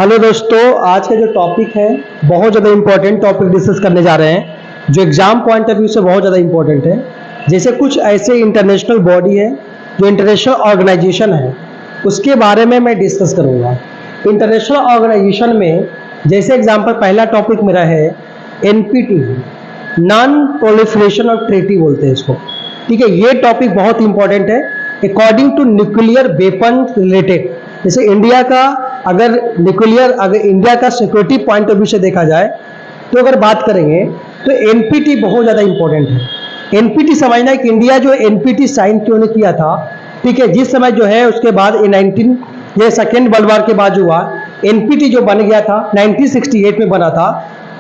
Hello दोस्तों, आज का जो टॉपिक है बहुत ज़्यादा इंपॉर्टेंट टॉपिक डिस्कस करने जा रहे हैं जो एग्जाम पॉइंट ऑफ व्यू से बहुत ज़्यादा इंपॉर्टेंट है। जैसे कुछ ऐसे इंटरनेशनल बॉडी है जो इंटरनेशनल ऑर्गेनाइजेशन है उसके बारे में मैं डिस्कस करूँगा। इंटरनेशनल ऑर्गेनाइजेशन में जैसे एग्जाम्पल पहला टॉपिक मेरा है NPT, non proliferation of treaty बोलते हैं इसको। ठीक है, ये टॉपिक बहुत इंपॉर्टेंट है according to nuclear weapon related. जैसे इंडिया का अगर इंडिया का सिक्योरिटी पॉइंट ऑफ व्यू से देखा जाए तो अगर बात करेंगे तो NPT बहुत ज़्यादा इंपॉर्टेंट है। NPT समझना है कि इंडिया जो NPT साइन क्यों नहीं किया था। ठीक है, जिस समय जो है उसके बाद ये सेकेंड वर्ल्ड वॉर के बाद जो हुआ NPT जो बन गया था 1968 में बना था,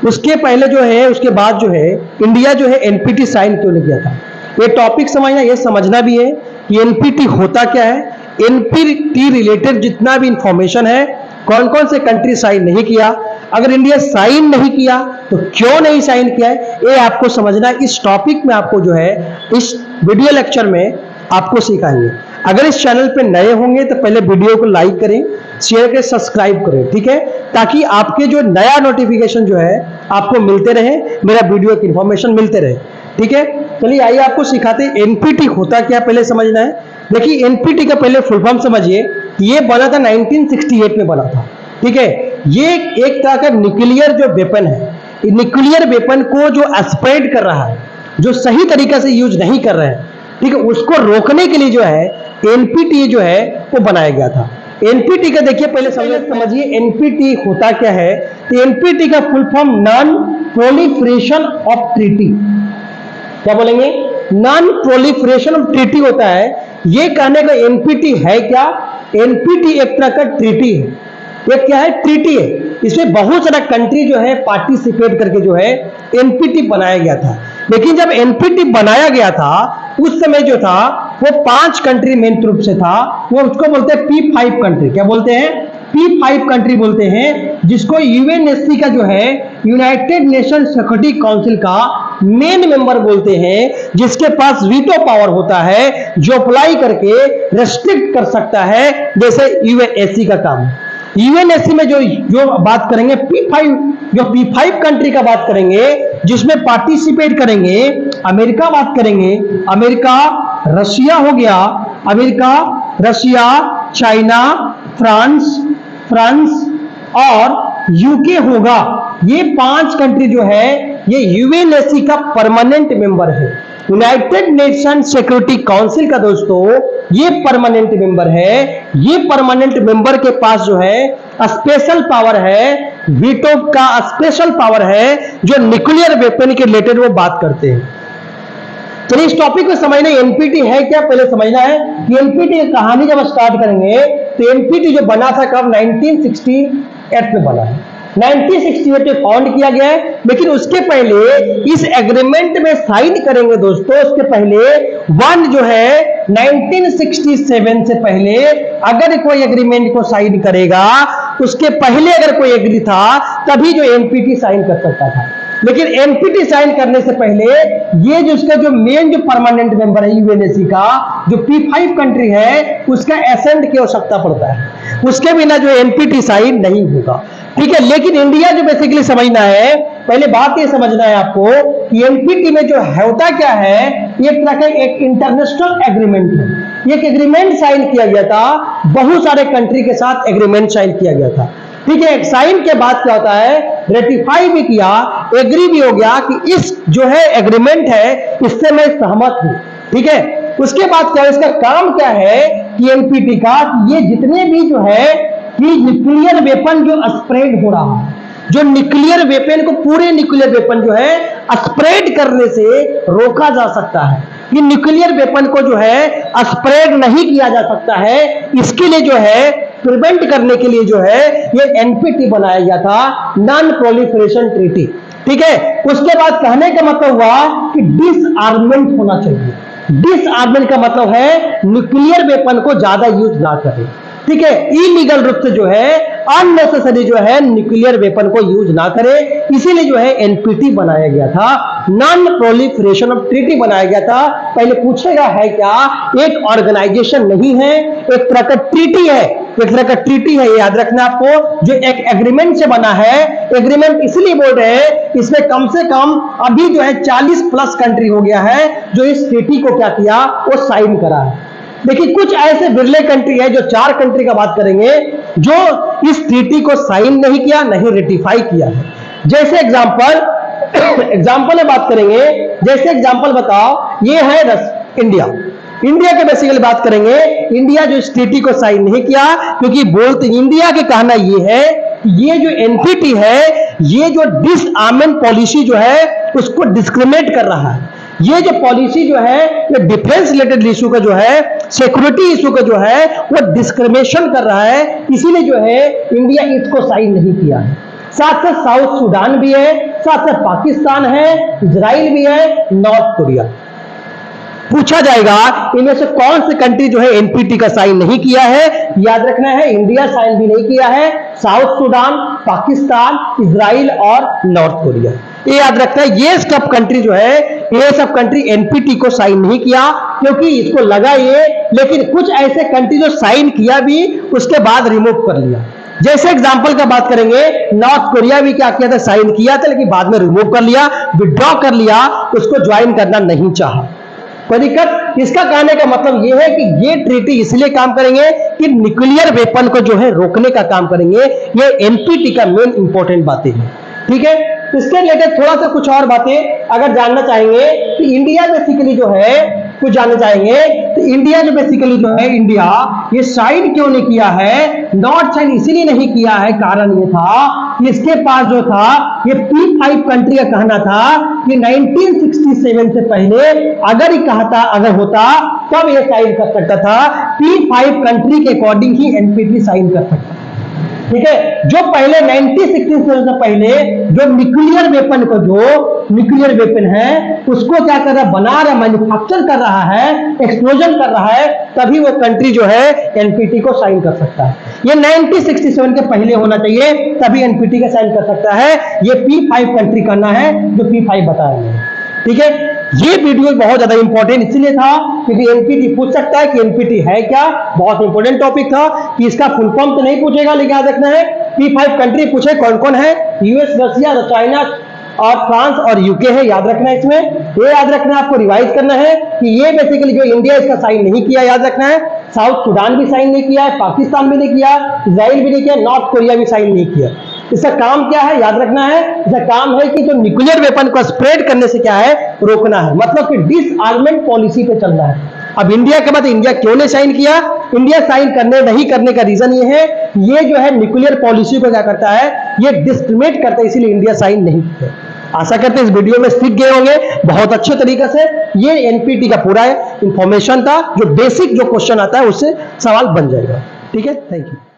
उसके पहले जो है उसके बाद जो है इंडिया जो है NPT साइन क्यों नहीं किया था। ये टॉपिक समझना, ये समझना भी है कि NPT होता क्या है, NPT रिलेटेड जितना भी इंफॉर्मेशन है, कौन कौन से कंट्री साइन नहीं किया, अगर इंडिया साइन नहीं किया तो क्यों नहीं साइन किया है, ये आपको समझना है। इस टॉपिक में आपको जो है इस वीडियो लेक्चर में आपको सिखाएंगे। अगर इस चैनल पे नए होंगे तो पहले वीडियो को लाइक करें, शेयर करें, सब्सक्राइब करें। ठीक है, ताकि आपके जो नया नोटिफिकेशन जो है आपको मिलते रहे, मेरा वीडियो की इंफॉर्मेशन मिलते रहे। ठीक है, चलिए आइए आपको सिखाते हैं NPT होता क्या, पहले समझना है। देखिए NPT का पहले फुल फॉर्म समझिए। ये बना था 1968 में बना था। ठीक है, ये एक तरह का न्यूक्लियर जो वेपन है, न्यूक्लियर वेपन को जो स्प्रेड कर रहा है, जो सही तरीके से यूज नहीं कर रहे हैं, ठीक है, उसको रोकने के लिए जो है NPT जो है वो बनाया गया था। NPT का देखिए पहले समझिए NPT होता क्या है। तो NPT का full form non proliferation of treaty, क्या बोलेंगे, नॉन प्रोलिफरेशन ऑफ ट्रीटी होता है। ये कहने का NPT है क्या, NPT एक तरह का ट्रीटी है। ये क्या है, ट्रीटी है। इसमें बहुत सारा कंट्री जो है पार्टिसिपेट करके जो है NPT बनाया गया था। लेकिन जब NPT बनाया गया था उस समय जो था वो 5 कंट्री मेन रूप से था। वो उसको बोलते हैं P5 कंट्री। क्या बोलते हैं, P5 कंट्री बोलते हैं, जिसको UNSC का जो है यूनाइटेड नेशन सिक्योरिटी काउंसिल का मेन मेंबर बोलते हैं, जिसके पास वीटो पावर होता है, जो अप्लाई करके रेस्ट्रिक्ट कर सकता है, जैसे UNSC का काम। UNSC में जो बात करेंगे P5 कंट्री का बात करेंगे, जिसमें पार्टिसिपेट करेंगे अमेरिका, बात करेंगे अमेरिका, रशिया हो गया, अमेरिका, रशिया, चाइना, फ्रांस और यूके होगा। ये 5 कंट्री जो है ये UNSC का परमानेंट मेंबर है। यूनाइटेड नेशन सिक्योरिटी काउंसिल का दोस्तों ये परमानेंट मेंबर है। ये परमानेंट मेंबर के पास जो है स्पेशल पावर है, वीटो का स्पेशल पावर है, जो न्यूक्लियर वेपन के रिलेटेड वो बात करते हैं। चलिए इस टॉपिक को समझना, NPT है क्या पहले समझना है कि NPT की कहानी जब स्टार्ट करेंगे तो NPT जो बना था कब, 1968 में बना है। 1968 में फाउंड किया गया है। लेकिन उसके पहले इस एग्रीमेंट में साइन करेंगे दोस्तों, उसके पहले जो है 1967 से पहले अगर कोई एग्रीमेंट को साइन करेगा, उसके पहले अगर कोई एग्री था तभी जो NPT साइन कर सकता था। लेकिन NPT साइन करने से पहले ये जो उसका जो मेन जो परमानेंट मेंबर है UNSC का, जो P5 कंट्री है, उसका एसेंट की आवश्यकता पड़ता है। उसके बिना जो NPT साइन नहीं होगा। ठीक है, लेकिन इंडिया जो बेसिकली समझना है, पहले बात ये समझना है आपको कि NPT में जो होता क्या है, एक तरह का एक इंटरनेशनल एग्रीमेंट है। एक एग्रीमेंट साइन किया गया था, बहुत सारे कंट्री के साथ एग्रीमेंट साइन किया गया था। ठीक है, साइन के बाद क्या होता है, रेटिफाई भी किया, एग्री भी हो गया कि इस जो है एग्रीमेंट है इससे मैं सहमत हूं। ठीक है, उसके बाद क्या, इसका काम क्या है कि NPT का, ये जितने भी जो है कि न्यूक्लियर वेपन जो स्प्रेड हो रहा है, जो न्यूक्लियर वेपन को, पूरे न्यूक्लियर वेपन जो है स्प्रेड करने से रोका जा सकता है। कि न्यूक्लियर वेपन को जो है स्प्रेड नहीं किया जा सकता है, इसके लिए जो है प्रिवेंट करने के लिए जो है ये NPT बनाया गया था, नॉन प्रोलिफरेशन ट्रीटी। ठीक है, उसके बाद कहने का मतलब हुआ कि डिसआर्मेंट होना चाहिए। डिसआर्मेंट का मतलब है न्यूक्लियर वेपन को ज्यादा यूज ना करें। ठीक है, इलीगल रूप से जो है अननेसेसरी जो है न्यूक्लियर वेपन को यूज ना करे, इसीलिए जो है एनपीटी बनाया गया था, नॉन प्रोलिफरेशन ऑफ ट्रीटी बनाया गया था। पहले पूछेगा है क्या, एक ऑर्गेनाइजेशन नहीं है, एक तरह का ट्रीटी है, एक तरह का ट्रीटी है, याद रखना आपको, जो एक एग्रीमेंट से बना है। एग्रीमेंट इसलिए बोल रहे हैं, इसमें कम से कम अभी जो है 40 प्लस कंट्री हो गया है जो इस ट्रीटी को क्या किया, वो साइन करा है। देखिए कुछ ऐसे बिरले कंट्री है, जो 4 कंट्री का बात करेंगे, जो इस ट्रीटी को साइन नहीं किया, नहीं रेटिफाई किया है। जैसे एग्जांपल में बात करेंगे, जैसे एग्जांपल बताओ, ये है इंडिया। इंडिया के बेसिकली बात करेंगे, इंडिया जो इस ट्रीटी को साइन नहीं किया, क्योंकि बोलते इंडिया के कहना ये है कि ये जो एनपीटी है, ये जो डिसआर्मेंट पॉलिसी जो है उसको डिस्क्रिमिनेट कर रहा है। ये जो पॉलिसी जो है, ये डिफेंस रिलेटेड इशू का जो है, सिक्योरिटी इशू का जो है, वो डिस्क्रिमिनेशन कर रहा है, इसीलिए जो है इंडिया इसको साइन नहीं किया है। साथ साथ साउथ सूडान भी है, साथ साथ पाकिस्तान है, इजराइल भी है, नॉर्थ कोरिया। पूछा जाएगा इनमें से कौन से कंट्री जो है एनपीटी का साइन नहीं किया है, याद रखना है इंडिया साइन भी नहीं किया है, साउथ सूडान, पाकिस्तान, इजराइल और नॉर्थ कोरिया, ये याद रखना है। ये सब कंट्री जो है, ये सब कंट्री एनपीटी को साइन नहीं किया, क्योंकि इसको लगा ये, लेकिन कुछ ऐसे कंट्री जो साइन किया भी उसके बाद रिमूव कर लिया। जैसे एग्जांपल का बात करेंगे, नॉर्थ कोरिया भी क्या किया था, साइन किया था, लेकिन बाद में रिमूव कर लिया, विड्रॉ कर लिया, उसको ज्वाइन करना नहीं चाहा। कोई दिक्कत? इसका कहने का मतलब यह है कि ये ट्रीटी इसलिए काम करेंगे कि न्यूक्लियर वेपन को जो है रोकने का काम करेंगे। ये एनपीटी का मेन इंपॉर्टेंट बातें हैं, ठीक है। इसके रिलेटेड थोड़ा सा कुछ और बातें अगर जानना चाहेंगे तो इंडिया बेसिकली जो है कुछ जानना चाहेंगे तो इंडिया जो बेसिकली जो है, इंडिया ये साइन क्यों नहीं किया है, नॉट साइन इसीलिए नहीं किया है, कारण ये था कि इसके पास जो था ये P5 कंट्री का कहना था कि 1967 से पहले अगर अगर होता तब ये साइन कर सकता था। P5 कंट्री के अकॉर्डिंग ही एनपीटी साइन कर सकता, ठीक है। जो पहले 1967 से पहले जो न्यूक्लियर वेपन को, जो न्यूक्लियर वेपन है उसको क्या कर रहा है, बना रहा, मैन्युफैक्चर कर रहा है, एक्सप्लोजन कर रहा है, तभी वो कंट्री जो है एनपीटी को साइन कर सकता है। ये 1967 के पहले होना चाहिए, तभी एनपीटी का साइन कर सकता है। ये P5 कंट्री करना है, जो P5 बताया मैंने, ठीक है। ये वीडियो बहुत ज्यादा इंपॉर्टेंट इसलिए था क्योंकि एनपीटी पूछ सकता है कि एनपीटी है क्या, बहुत इंपॉर्टेंट टॉपिक था। कि इसका फुल फॉर्म तो नहीं पूछेगा, लेकिन याद रखना है P5 कंट्री पूछे कौन कौन है, यूएस, रशिया, चाइना और फ्रांस और यूके है, याद रखना है। इसमें ये याद रखना है, आपको रिवाइज करना है कि ये बेसिकली जो इंडिया इसका साइन नहीं किया, याद रखना है। साउथ सूडान भी साइन नहीं किया है, पाकिस्तान भी नहीं किया, इजराइल भी नहीं किया, नॉर्थ कोरिया भी साइन नहीं किया। इसका काम क्या है, याद रखना है, इसका काम है कि जो न्यूक्लियर वेपन को स्प्रेड करने से क्या है, रोकना है, मतलब कि डिसआर्मेंट पॉलिसी पे चलना है। अब इंडिया के बाद इंडिया क्यों नहीं साइन किया, इंडिया साइन नहीं करने का रीजन ये है, ये जो है न्यूक्लियर पॉलिसी को क्या करता है, ये डिस्क्रिमिनेट करता है, इसीलिए इंडिया साइन नहीं किया। आशा करते हैं इस वीडियो में सीख गए होंगे बहुत अच्छे तरीके से। ये एनपीटी का पूरा इंफॉर्मेशन था, जो बेसिक जो क्वेश्चन आता है उससे सवाल बन जाएगा, ठीक है। Thank you.